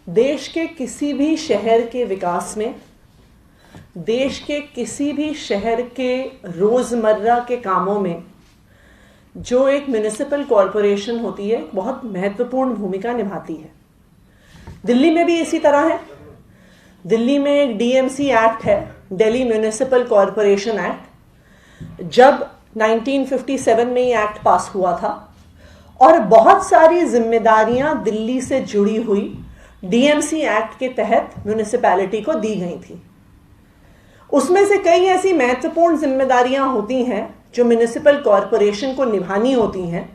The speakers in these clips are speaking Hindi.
देश के किसी भी शहर के विकास में, देश के किसी भी शहर के रोज़मर्रा के कामों में जो एक म्युनिसिपल कॉरपोरेशन होती है बहुत महत्वपूर्ण भूमिका निभाती है। दिल्ली में भी इसी तरह है। दिल्ली में एक डीएमसी एक्ट है, दिल्ली म्युनिसिपल कॉरपोरेशन एक्ट। जब 1957 में ये एक्ट पास हुआ था और बहुत सारी जिम्मेदारियां दिल्ली से जुड़ी हुई डीएमसी एक्ट के तहत म्युनिसिपैलिटी को दी गई थी। उसमें से कई ऐसी महत्वपूर्ण जिम्मेदारियां होती हैं जो म्युनिसिपल कॉरपोरेशन को निभानी होती हैं,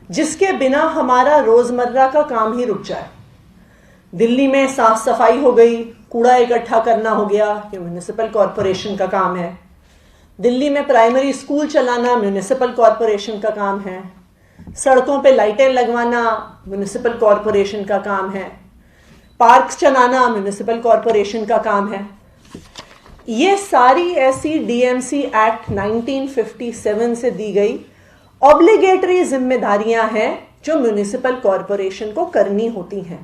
जिसके बिना हमारा रोजमर्रा का काम ही रुक जाए। दिल्ली में साफ सफाई हो गई, कूड़ा इकट्ठा करना हो गया, ये म्युनिसिपल कॉरपोरेशन का काम है। दिल्ली में प्राइमरी स्कूल चलाना म्युनिसिपल कॉरपोरेशन का काम है। सड़कों पे लाइटें लगवाना म्युनिसिपल कॉरपोरेशन का काम है। पार्क्स चलाना म्युनिसिपल कॉरपोरेशन का काम है। ये सारी ऐसी डीएमसी एक्ट 1957 से दी गई ऑब्लिगेटरी जिम्मेदारियां हैं जो म्युनिसिपल कॉरपोरेशन को करनी होती हैं।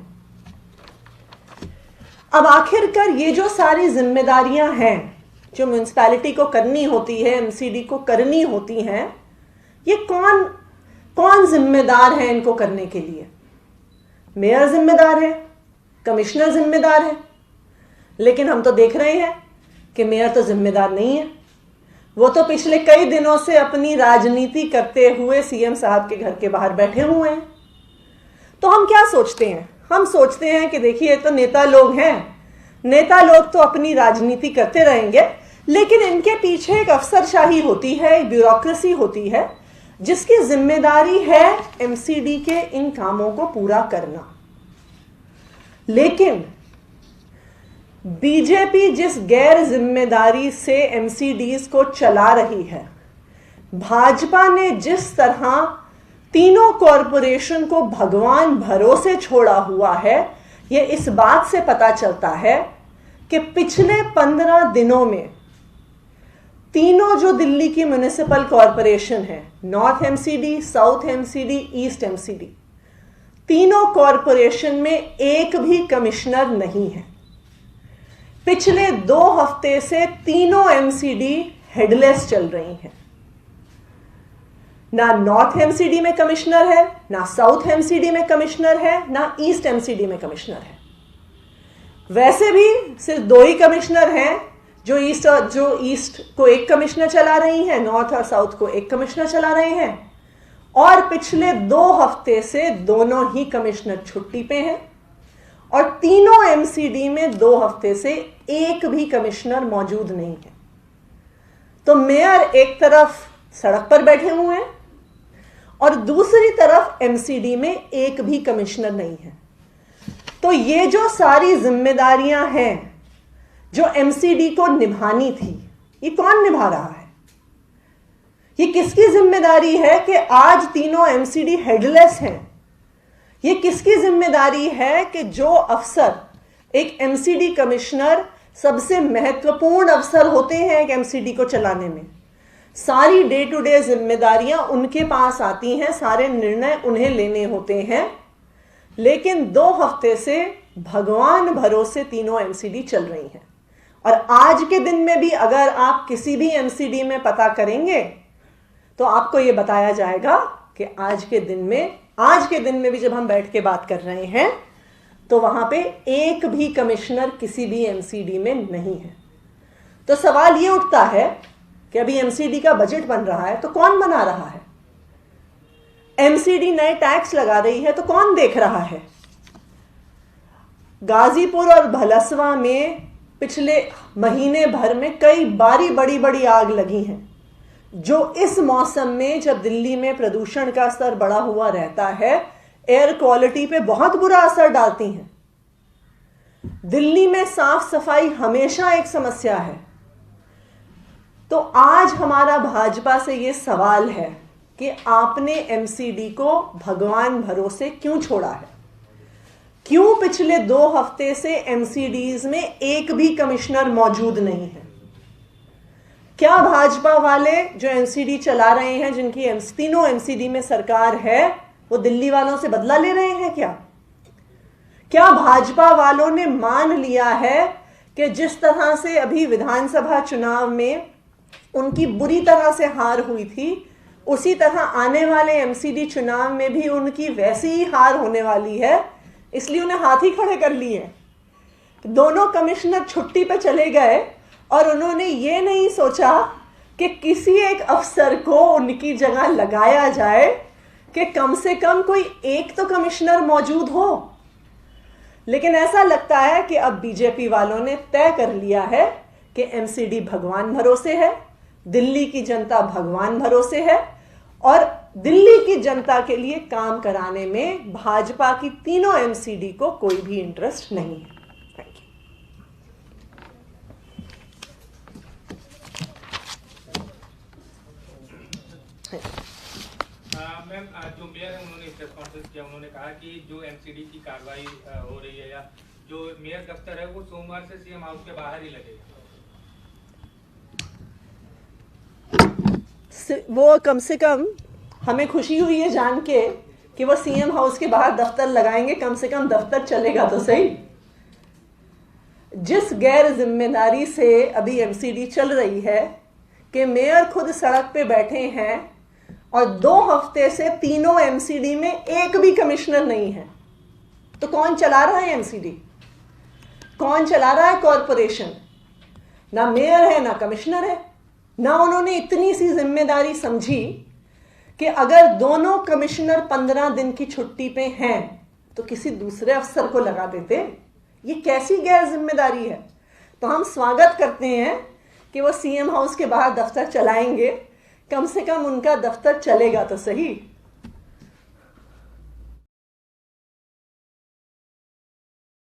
अब आखिरकार ये जो सारी जिम्मेदारियां हैं जो म्युनिसिपैलिटी को करनी होती है, एमसीडी को करनी होती हैं, ये कौन जिम्मेदार है इनको करने के लिए? मेयर जिम्मेदार है, कमिश्नर जिम्मेदार है, लेकिन हम तो देख रहे हैं कि मेयर तो जिम्मेदार नहीं है। वो तो पिछले कई दिनों से अपनी राजनीति करते हुए सीएम साहब के घर के बाहर बैठे हुए हैं। तो हम क्या सोचते हैं? हम सोचते हैं कि देखिए, तो नेता लोग हैं, नेता लोग तो अपनी राजनीति करते रहेंगे, लेकिन इनके पीछे एक अफसरशाही होती है, एक ब्यूरोक्रेसी होती है, जिसकी जिम्मेदारी है एमसीडी के इन कामों को पूरा करना। लेकिन बीजेपी जिस गैर जिम्मेदारी से एमसीडीज को चला रही है, भाजपा ने जिस तरह तीनों कॉरपोरेशन को भगवान भरोसे छोड़ा हुआ है, यह इस बात से पता चलता है कि पिछले 15 दिनों में तीनों जो दिल्ली की म्युनिसिपल कॉरपोरेशन है, north MCD, south MCD, east MCD, तीनों कॉरपोरेशन में एक भी कमिश्नर नहीं है। पिछले 2 हफ्ते से तीनों एमसीडी हेडलेस चल रही हैं। ना नॉर्थ एमसीडी में कमिश्नर है, ना साउथ एमसीडी में कमिश्नर है, ना ईस्ट एमसीडी में कमिश्नर है। वैसे भी सिर्फ 2 ही कमिश्नर हैं, जो ईस्ट को एक कमिश्नर चला रही हैं, नॉर्थ और साउथ को एक कमिश्नर चला रहे हैं। और पिछले 2 हफ्ते से दोनों ही कमिश्नर छुट्टी पे हैं और तीनों एमसीडी में 2 हफ्ते से एक भी कमिश्नर मौजूद नहीं है। तो मेयर एक तरफ सड़क पर बैठे हुए हैं और दूसरी तरफ एमसीडी में एक भी कमिश्नर नहीं है। तो ये जो सारी जिम्मेदारियां हैं जो एमसीडी को निभानी थी, ये कौन निभा रहा है? ये किसकी जिम्मेदारी है कि आज तीनों एमसीडी हेडलेस हैं? ये किसकी जिम्मेदारी है कि जो अफसर, एक एमसीडी कमिश्नर सबसे महत्वपूर्ण अफसर होते हैं एक एमसीडी को चलाने में, सारी डे टू डे जिम्मेदारियां उनके पास आती हैं, सारे निर्णय उन्हें लेने होते हैं, लेकिन 2 हफ्ते से भगवान भरोसे तीनों एमसीडी चल रही हैं। और आज के दिन में भी अगर आप किसी भी एमसीडी में पता करेंगे तो आपको यह बताया जाएगा कि आज के दिन में भी जब हम बैठ के बात कर रहे हैं तो वहां पे एक भी कमिश्नर किसी भी एमसीडी में नहीं है। तो सवाल ये उठता है कि अभी एमसीडी का बजट बन रहा है तो कौन बना रहा है? एमसीडी नए टैक्स लगा रही है तो कौन देख रहा है? गाजीपुर और भलसवा में पिछले महीने भर में कई बारी बड़ी आग लगी हैं, जो इस मौसम में जब दिल्ली में प्रदूषण का स्तर बढ़ा हुआ रहता है, एयर क्वालिटी पे बहुत बुरा असर डालती हैं। दिल्ली में साफ सफाई हमेशा एक समस्या है। तो आज हमारा भाजपा से यह सवाल है कि आपने एमसीडी को भगवान भरोसे क्यों छोड़ा है? क्यों पिछले 2 हफ्ते से एमसीडीज में एक भी कमिश्नर मौजूद नहीं है? क्या भाजपा वाले जो एमसीडी चला रहे हैं, जिनकी तीनों एमसीडी में सरकार है, वो दिल्ली वालों से बदला ले रहे हैं क्या? क्या भाजपा वालों ने मान लिया है कि जिस तरह से अभी विधानसभा चुनाव में उनकी बुरी तरह से हार हुई थी, उसी तरह आने वाले एमसीडी चुनाव में भी उनकी वैसी ही हार होने वाली है, इसलिए उन्हें हाथ ही खड़े कर लिए। दोनों कमिश्नर छुट्टी पर चले गए और उन्होंने ये नहीं सोचा कि किसी एक अफसर को उनकी जगह लगाया जाए कि कम से कम कोई एक तो कमिश्नर मौजूद हो। लेकिन ऐसा लगता है कि अब बीजेपी वालों ने तय कर लिया है कि एमसीडी भगवान भरोसे है, दिल्ली की जनता भगवान भरोसे है और दिल्ली की जनता के लिए काम कराने में भाजपा की तीनों एमसीडी को कोई भी इंटरेस्ट नहीं है। मैम, जो मेयर है उन्होंने प्रेस कॉन्फ्रेंस किया, उन्होंने कहा कि जो एमसीडी की कार्रवाई हो रही है या जो मेयर दफ्तर है वो सोमवार से सीएम हाउस के बाहर ही लगेगा। वो कम से कम हमें खुशी हुई है जान के कि वो सीएम हाउस के बाहर दफ्तर लगाएंगे, कम से कम दफ्तर चलेगा तो सही। जिस गैर जिम्मेदारी से अभी एमसीडी चल रही है कि मेयर खुद सड़क पे बैठे हैं और 2 हफ्ते से तीनों एमसीडी में एक भी कमिश्नर नहीं है, तो कौन चला रहा है एमसीडी? कौन चला रहा है कॉरपोरेशन? ना मेयर है ना कमिश्नर है। ना उन्होंने इतनी सी जिम्मेदारी समझी कि अगर दोनों कमिश्नर 15 दिन की छुट्टी पे हैं तो किसी दूसरे अफसर को लगा देते। ये कैसी गैर जिम्मेदारी है? तो हम स्वागत करते हैं कि वो सीएम हाउस के बाहर दफ्तर चलाएंगे, कम से कम उनका दफ्तर चलेगा तो सही।